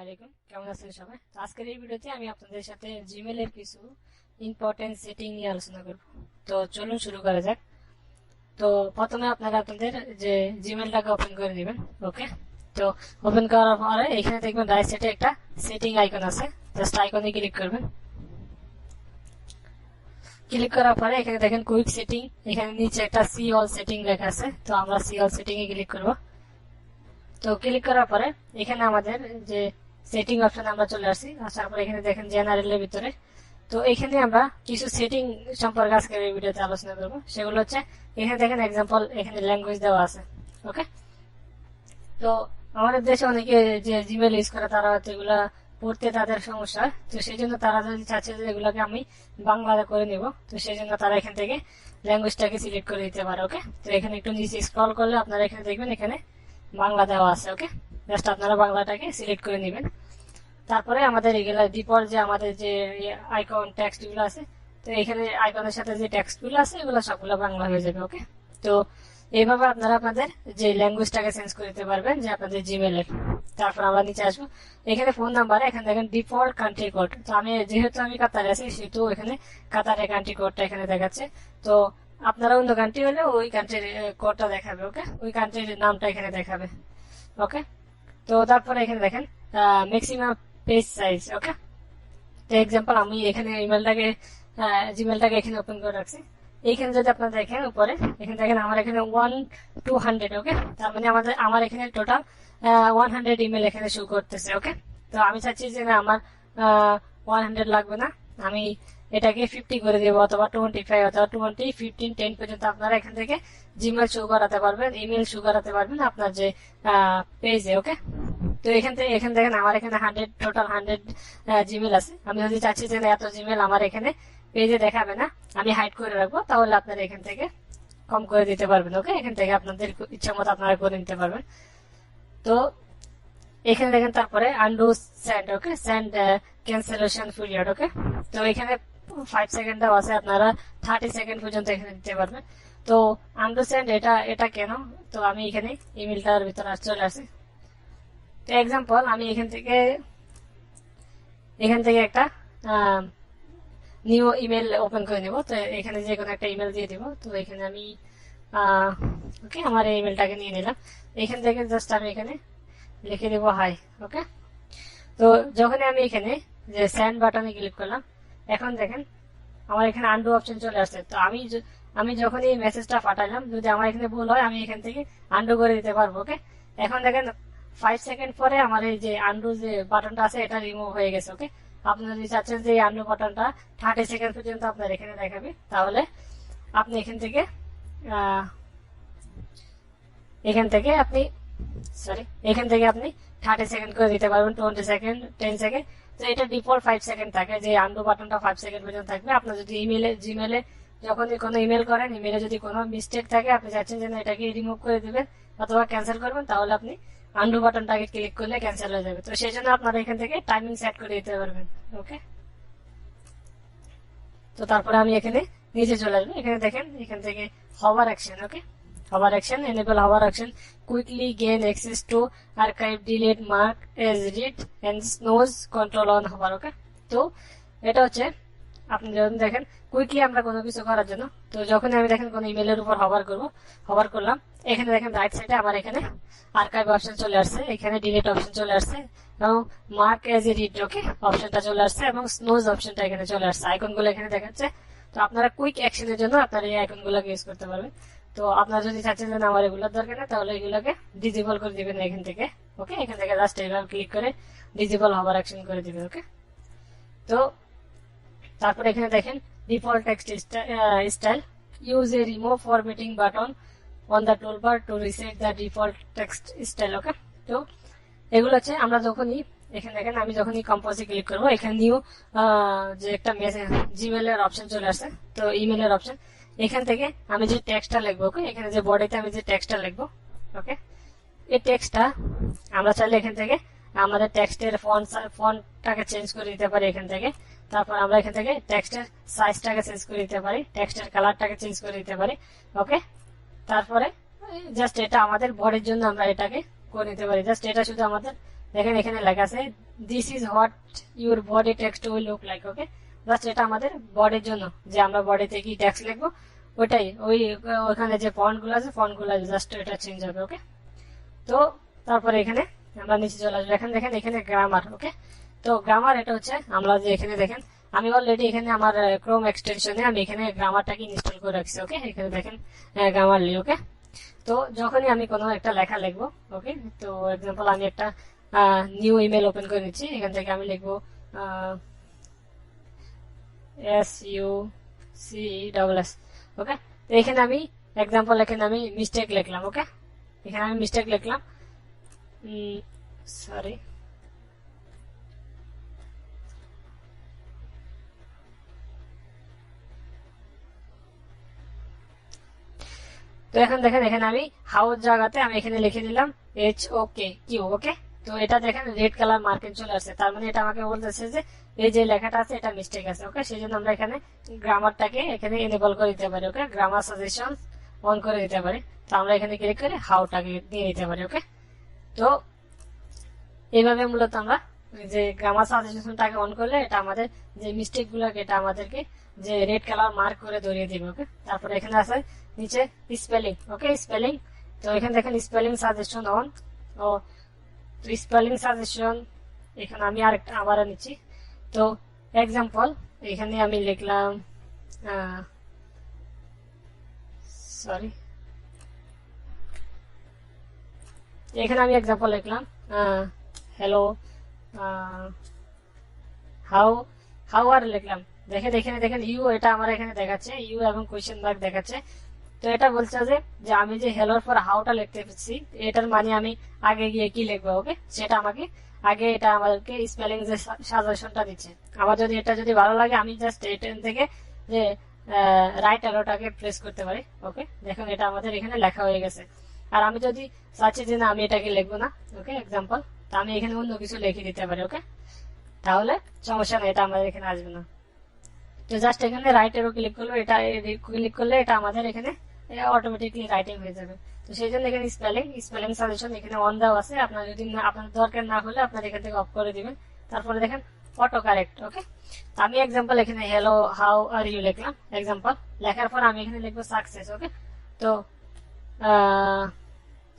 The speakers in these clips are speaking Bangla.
আলাইকুম, কেমন আছেন সবাই? তো আজকের এই ভিডিওতে আমি আপনাদের সাথে জিমেল এর কিছু ইম্পর্টেন্ট সেটিং নিয়ে আলোচনা করব। তো চলুন শুরু করা যাক। তো প্রথমে আপনারা আপনাদের যে জিমেলটাকে ওপেন করে নেবেন। ওকে, তো ওপেন করার পরে এখানে দেখবেন রাইট সাইডে একটা সেটিং আইকন আছে, জাস্ট আইকনে ক্লিক করবেন। ক্লিক করার পরে এখানে দেখেন কুইক সেটিং, এখানে নিচে একটা সি অল সেটিং লেখা আছে, তো আমরা সি অল সেটিং এ ক্লিক করব। তো ক্লিক করার পরে এখানে আমাদের যে সেটিং অপশন আমরা চলে আসছি, আসার পরে এখানে দেখেন জেনারেলের ভিতরে, তো এখানে আমরা কিছু সেটিং সম্পর্কে আজকের এই ভিডিওতে আলোচনা করব। সেগুলো হচ্ছে এখানে দেখেন এক্সাম্পল, এখানে ল্যাঙ্গুয়েজ দেওয়া আছে। ওকে, তো আমাদের দেশে অনেকে যে জিমেল ইউজ করে তারা হয়তো এগুলা পড়তে তাদের সমস্যা, তো সেই জন্য তারা যদি চাচ্ছে যে এগুলাকে আমি বাংলাতে করে নিব, তো সেই জন্য তারা এখান থেকে ল্যাঙ্গুয়েজটাকে সিলেক্ট করে দিতে পারে। ওকে, তো এখানে একটু নিচে স্ক্রল করলে আপনারা এখানে দেখবেন এখানে বাংলা দেওয়া আছে। ওকে, জাস্ট আপনারা বাংলাটাকে সিলেক্ট করে নেবেন। তারপরে আমাদের এগুলা ডিফল্ট যে আমাদের যে আইকন টেক্সট গুলো আছে, তো এখানে আইকনের সাথে যে টেক্সট গুলো আছে এগুলো সবগুলো বাংলা হয়ে যাবে। ওকে, তো এইভাবে আপনারা আপনাদের যে ল্যাঙ্গুয়েজটাকে চেঞ্জ করে দিতে পারবেন যে আপনাদের জিমেলের। তারপর আমরা নিচে আসবো, এখানে ফোন নাম্বার, এখানে দেখেন ডিফল্ট কান্ট্রি কোড। তো যেহেতু আমি কাতারে আছি সেহেতু এখানে কাতারের কান্ট্রি কোডটা এখানে দেখাচ্ছে। তো আপনারা অন্য কান্ট্রি হলে ওই কান্ট্রির কোডটা দেখাবে। ওকে, ওই কান্ট্রির নামটা এখানে দেখাবে। ওকে, তো তারপরে এখানে দেখেন ম্যাক্সিমাম পেজ সাইজ। ওকে, তো এক্সাম্পল আমি এখানে জিমেলটাকে এখানে ওপেন করে রাখছি। এইখানে যদি আপনারা দেখেন উপরে, এখানে দেখেন আমার এখানে 1-200। ওকে, তার মানে আমার এখানে টোটাল 100 ইমেল এখানে শো করতেছে। ওকে, তো আমি চাচ্ছি যে না আমার 100 লাগবে না, আমি এটাকে 50 করে দেবো, অথবা 25 অথবা 20, 15, 10 পর্যন্ত আপনারা এখান থেকে জিমেল শো করাতে পারবেন, ইমেল শো করাতে পারবেন আপনার যে পেজে। ওকে, তো এখানে দেখেন আমার এখানে 100 টোটাল 100 জিমেল আছে। আমি যদি চাচ্ছি যে এত জিমেল আমার এখানে পেজে দেখাবে না, আমি হাইড করে রাখবো, তাহলে আপনারা এখান থেকে কম করে দিতে পারবেন। ওকে, এখান থেকে আপনাদের ইচ্ছা মতো আপনারা করে নিতে পারবেন। তো এখানে দেখেন তারপরে আন্ডু সেন্ড। ওকে, সেন্ড ক্যান্সেলেশন পিরিয়ড। ওকে, তো এখানে 5 সেকেন্ড দেওয়া আছে, আপনারা 30 সেকেন্ড পর্যন্ত এখানে দিতে পারবেন। তো আন্ডু সেন্ড এটা কেন, তো আমি এখানে ইমেলটার ভিতরে চলে আসি। তো এক্সাম্পল আমি এখান থেকে একটা নিউ ইমেল ওপেন করে নেব। তো এখানে যে কোনো একটা ইমেল দিয়ে দিব। তো এখানে আমি ওকে আমার এই ইমেলটাকে নিয়ে নিলাম। এখান থেকে জাস্ট আমি এখানে লিখে দেব হাই। ওকে, তো যখন আমি এখানে যে সেন্ড বাটনে ক্লিক করলাম, এখন দেখেন আমার এখানে আন্ডু অপশন চলে আসছে। তো আমি যখন এই মেসেজটা পাঠালাম, যদি আমার এখানে ভুল হয় আমি এখান থেকে আন্ডু করে দিতে পারবো। ওকে, এখন দেখেন 5 সেকেন্ড পরে আমার এই যে আন্ডু যে বাটনটা আছে এটা রিমুভ হয়ে গেছে। ওকে, আপনারা যদি চাচ্ছেন যে এই আন্ডু বাটনটা 30 সেকেন্ড পর্যন্ত আপনার এখানে দেখাবে, তাহলে আপনি এখান থেকে আপনি 30 সেকেন্ড করে দিতে পারবেন, 20 সেকেন্ড, 10 সেকেন্ড। তো এটা ডিফল্ট 5 সেকেন্ড থাকে, যে আন্ডু বাটনটা 5 সেকেন্ড পর্যন্ত থাকবে। আপনার যদি জিমেলে যখনই কোনো ইমেল করেন, ইমেলে যদি কোনো মিস্টেক থাকে, আপনি চাচ্ছেন যে এটাকে রিমুভ করে দিবেন অথবা ক্যান্সেল করবেন, তাহলে আপনি আন্ডু বাটনটাকে ক্লিক করলে ক্যান্সেল হয়ে যাবে। তো সেই জন্য আপনারা এখান থেকে টাইমিং সেট করে দিতে পারবেন। ওকে, তো তারপরে আমি এখানে নিচে চলে আসবো। এখানে দেখেন এখান থেকে hover action. Okay, hover action, enable hover action, quickly gain access to archive, delete, mark as read and snooze control on hover. ওকে, তো এটা হচ্ছে আপনি যখন দেখেন কুইকলি আমরা কোনো কিছু করার জন্য, তো যখন আমি দেখেন কোনো ইমেলের উপর হভার করলাম, এখানে দেখেন রাইট সাইডে আমার এখানে আর্কাইভ অপশন চলে আসছে, এখানে ডিলিট অপশন চলে আসছে, এবং মার্ক এজ এ রিড ওকে অপশনটা চলে আসছে, এবং স্নুজ অপশনটা এখানে চলে আসছে। আইকনগুলো এখানে দেখাচ্ছে। তো আপনারা কুইক অ্যাকশনের জন্য আপনারা এই আইকনগুলোকে ইউজ করতে পারবেন। তো আপনারা যদি চাচ্ছেন যে আমার এগুলোর দরকার নেই, তাহলে এগুলোকে ডিজেবল করে দিবেন এখান থেকে। ওকে, এখান থেকে জাস্ট এইভাবে ক্লিক করে ডিজেবল হভার অ্যাকশন করে দিবেন। ওকে, তো তারপরে এখানে দেখেন default text style, use a remove formatting button on the toolbar to reset the default text style. Okay, তো এগুলো হচ্ছে আমরা যখনই এখানে দেখেন আমি যখনই কম্পোজে ক্লিক করবো, এখানে নিউ যে একটা মেসেজ জিমেলের অপশন চলে আসছে, তো ইমেলের অপশন, এখান থেকে আমি যে টেক্সটটা লিখবো, ওকে এখানে যে বডিতে আমি যে টেক্সটটা লিখবো, ওকে এই টেক্সটটা আমরা চাইলে এখান থেকে আমাদের টেক্সটের ফন্টটাকে চেঞ্জ করে দিতে পারি এখান থেকে। তারপর আমরা এখান থেকে টেক্সটের সাইজটাকে চেঞ্জ করে দিতে পারি, টেক্সটের কালারটাকে চেঞ্জ করে দিতে পারি। ওকে, তারপরে জাস্ট এটা আমাদের বডির জন্য আমরা এটাকে করে নিতে পারি। জাস্ট এটা শুধু আমাদের দেখেন এখানে লেখা আছে this is what your body text will look like. Okay, just এটা আমাদের বডির জন্য, যে আমরা বডিতে কি টেক্সট লিখবো ওইটাই, ওইখানে যে ফন্ট গুলো আছে ফন্ট গুলো জাস্ট এটা চেঞ্জ হবে। ওকে, তো তারপরে এখানে আমরা নিচে চলে আসবো। এখানে দেখেন এখানে গ্রামার। ওকে, তো গ্রামার এটা হচ্ছে আমরা যে এখানে দেখেন আমি অলরেডি এখানে আমার ক্রোম এক্সটেনশনে আমি এখানে গ্রামারটাকে ইনস্টল করে রাখছি। ওকে, এখানে দেখেন গ্রামারলি। ওকে, তো যখনই আমি কোনো একটা লেখা লিখবো, ওকে, তো এক্সাম্পল আমি একটা নিউ ইমেল ওপেন করে নিচ্ছি। এখান থেকে আমি লিখবো SUCSS। ওকে, তো এখানে আমি এক্সাম্পল এখানে আমি মিস্টেক লিখলাম। ওকে, এখানে আমি মিস্টেক লিখলাম, সরি, তো এখন দেখেন এখানে আমি হাউস জায়গাতে আমি এখানে লিখে দিলাম HOKQ। ওকে, তো এটা দেখেন রেড কালার মার্কিং চলে আসছে, তার মানে এটা আমাকে বলতেছে যে এই যে লেখাটা আছে এটা মিস্টেক আছে। ওকে, সেই জন্য আমরা এখানে গ্রামারটাকে এখানে এনেবল করে দিতে পারি। ওকে, গ্রামার সাজেশন অন করে দিতে পারি। তো আমরা এখানে ক্লিক করে হাউটাকে দিয়ে দিতে পারি। ওকে, তো এইভাবে মূলত আমরা যে গ্রামার সাজেশনটাকে অন করলে এটা আমাদের যে মিস্টেক গুলোকে এটা আমাদেরকে যে রেড কালার মার্ক করে ধরিয়ে দিবে। ওকে, তারপরে এখানে আছে নিচে স্পেলিং। ওকে, স্পেলিং, তো এখানে দেখেন স্পেলিং সাজেশন অন। ও স্পেলিং সাজেশন এখানে আমি আরেকটা আবার নিচ্ছি। তো এক্সাম্পল এখানে আমি লিখলাম সরি, এখানে আমি এক্সাম্পল লিখলাম হ্যালো হাউ আর লিখলাম। দেখেন এখানে দেখেন ইউ, এটা আমার এখানে দেখাচ্ছে ইউ এবং কোয়েশ্চেন মার্ক দেখাচ্ছে। তো এটা বলছে যে আমি যে হেলোর পর হাউটা লিখতে পারছি এটার মানে আমি আগে গিয়ে কি লিখবো। ওকে, সেটা আমাকে আগে এটা আমাদেরকে স্পেলিং যে সাজেশনটা দিচ্ছে। আমার যদি এটা যদি ভালো লাগে আমি জাস্ট এটা থেকে যে রাইট অ্যারোটাকে প্রেস করতে পারি। ওকে, দেখুন এটা আমাদের এখানে লেখা হয়ে গেছে। আর আমি যদি চাচ্ছি যে না আমি এটাকে লিখবো না, ওকে, এক্সাম্পল, তো আমি এখানে অন্য কিছু লিখে দিতে পারি। ওকে, তাহলে সমস্যা নেই, এটা আমাদের এখানে আসবে না। তো জাস্ট এখানে রাইট এরো ক্লিক করলে এটা আমাদের এখানে অটোমেটিকলি রাইটিং হয়ে যাবে। তো সেই জন্য এখানে স্পেলিং সাজেশন এখানে অন দেওয়া আছে। আপনার যদি আপনার দরকার না হলে আপনার এখান থেকে অফ করে দিবেন। তারপরে দেখেন অটো কারেক্ট। ওকে, আমি এক্সাম্পল এখানে হ্যালো হাউ আর ইউ লিখলাম এক্সাম্পল, লেখার পর আমি এখানে লিখবো সাকসেস। ওকে, তো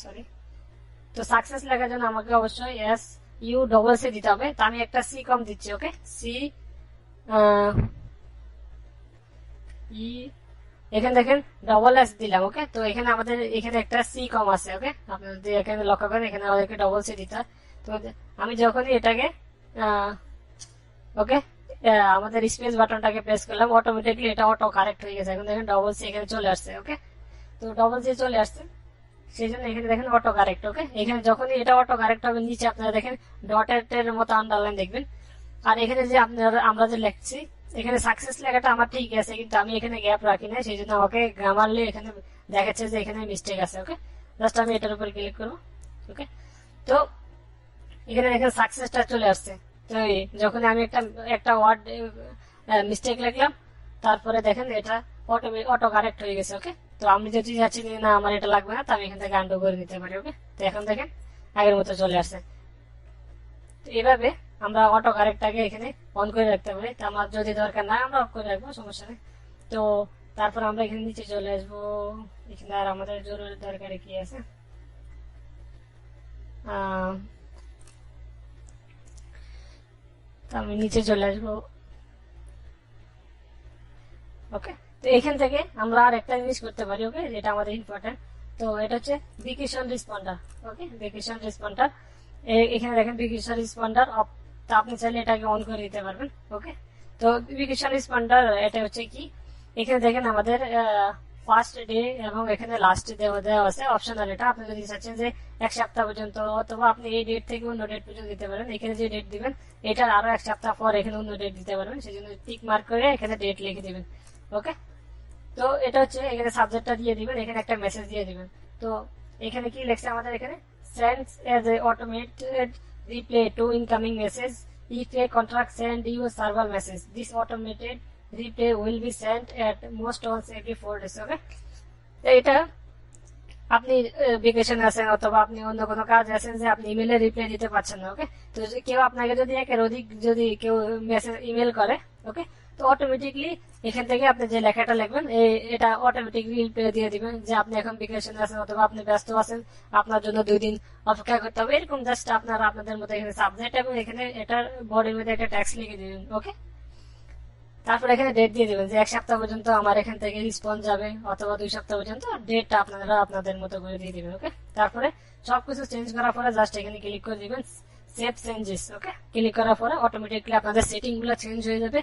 সরি, তো সাকসেস লেখার জন্য আমাকে অবশ্যই SUCC দিতে হবে। তো আমি একটা সি কম দিচ্ছি। ওকে, সি এখানে দেখেন S দিলাম। ওকে, তো এখানে আমাদের এখানে একটা সি কম আছে। ওকে, আপনারা যদি এখানে লক্ষ্য করেন এখানে আমাদেরকে C দিতে হয়। তো আমি যখনই এটাকে ওকে আমাদের স্পেস বাটনটাকে প্রেস করলাম অটোমেটিকলি এটা অটো কারেক্ট হয়ে গেছে। এখন দেখেন C এখানে চলে আসছে। ওকে, তো C চলে আসছে, সেই জন্য এখানে দেখেন অটো কারেক্ট। ওকে, এখানে যখনই এটা অটো কারেক্ট হবে নিচে আপনারা দেখেন ডটের মতো আন্ডারলাইন দেখবেন। আর এখানে যে আমরা যে লিখছি এখানে সাকসেস লেখাটা আমার ঠিক আছে, কিন্তু আমি এখানে গ্যাপ রাখি না, সেই জন্য আমাকে গ্রামারলি এখানে দেখাচ্ছে যে এখানে মিস্টেক আছে। ওকে, জাস্ট আমি এটার উপর ক্লিক করবো। ওকে, তো এখানে দেখেন সাকসেসটা চলে আসছে। তো যখন আমি একটা ওয়ার্ড মিস্টেক লিখলাম তারপরে দেখেন এটা অটো কারেক্ট হয়ে গেছে। ওকে, তো আমি যদি চাচ্ছি না আমার এটা লাগবে না, তো আমি এখান থেকে আন্ডু করে নিতে পারি। ওকে, তো এখন দেখেন আগের মতো চলে আসছে। তো এইভাবে আমরা অটো কারেক্টটাকে এখানে অন করে রাখতে পারি। তো আমার যদি দরকার না আমরা অফ করে রাখবো, সমস্যা নেই। তো তারপর আমরা এখানে নিচে চলে আসবো। এখানে আর আমাদের জরুরি দরকারে কি আছে, তো আমি নিচে চলে আসবো। ওকে, তো এখান থেকে আমরা আর একটা জিনিস করতে পারি। ওকে, যেটা আমাদের ইম্পর্টেন্ট, তো এটা হচ্ছে ভেকেশন রেসপন্ডার। ওকে, ভেকেশন রেসপন্ডার এখানে দেখেন ভেকেশন রেসপন্ডার অফ, তো আপনি চাইলে এটাকে অন করে দিতে পারবেন। ওকে, তো ভেকেশন রেসপন্ডার এটা হচ্ছে কি, এখানে দেখেন আমাদের ফার্স্ট ডে এবং এখানে লাস্ট দেওয়া আছে অপশনাল। এটা আপনি যদি চাচ্ছেন যে এক সপ্তাহ পর্যন্ত, অথবা আপনি এই ডেট থেকে অন্য ডেট পর্যন্ত দিতে পারেন। এখানে যে ডেট দিবেন এটার আরো এক সপ্তাহ পর এখানে অন্য ডেট দিতে পারবেন, সেই জন্য টিক মার্ক করে এখানে ডেট লিখে দিবেন। ওকে, তো এটা হচ্ছে এখানে সাবজেক্টটা দিয়ে দিবেন, এখানে একটা মেসেজ দিয়ে দিবেন। তো এখানে কি লেখছে আমাদের এখানে sends as a automated replay to incoming message if a contract send you a server message. This automated replay will be sent at most once every 4 days. Okay, এটা আপনি ভেকেশনে আছেন অথবা আপনি অন্য কোনো কাজ আছেন যে আপনি ইমেলে রিপ্লাই দিতে পারছেন না। ওকে, তো কেউ আপনাকে যদি একের অধিক যদি কেউ মেসেজ ইমেল করে, ওকে, তো অটোমেটিকলি এখান থেকে আপনি যে লেখাটা লিখবেন এটা অটোমেটিকলি রিপ্লাই দিয়ে দিবেন যে আপনি এখন ভেকেশনে আছেন অথবা আপনি ব্যস্ত আছেন, আপনার জন্য 2 দিন অপেক্ষা করতে হবে। এরকম জাস্ট আপনারা আপনাদের মতো এখানে সাবজেক্ট এবং এখানে এটার বডির মধ্যে একটা ট্যাক্স লিখে দিবেন। ওকে, তারপর এখানে ডেট দিয়ে দিবেন যে 1 সপ্তাহ পর্যন্ত আমার এখান থেকে রেসপন্স যাবে অথবা 2 সপ্তাহ পর্যন্ত, ডেটটা আপনারা আপনাদের মতো করে দিয়ে দিবেন। ওকে, তারপরে সবকিছু চেঞ্জ করার পরে জাস্ট এখানে ক্লিক করে দিবেন সেভ চেঞ্জেস। ওকে, ক্লিক করার পরে অটোমেটিকলি আপনাদের সেটিং গুলো চেঞ্জ হয়ে যাবে।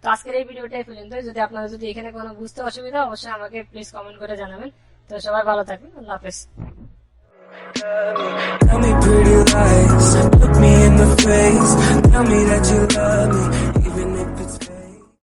তো আজকের এই ভিডিওটা এই পর্যন্ত। যদি আপনারা যদি এখানে কোনো বুঝতে অসুবিধা অবশ্যই আমাকে প্লিজ কমেন্ট করে জানাবেন। তো সবাই ভালো থাকবেন, আল্লাহ হাফেজ। Tell me pretty lies, look me in the face, tell me that you love me.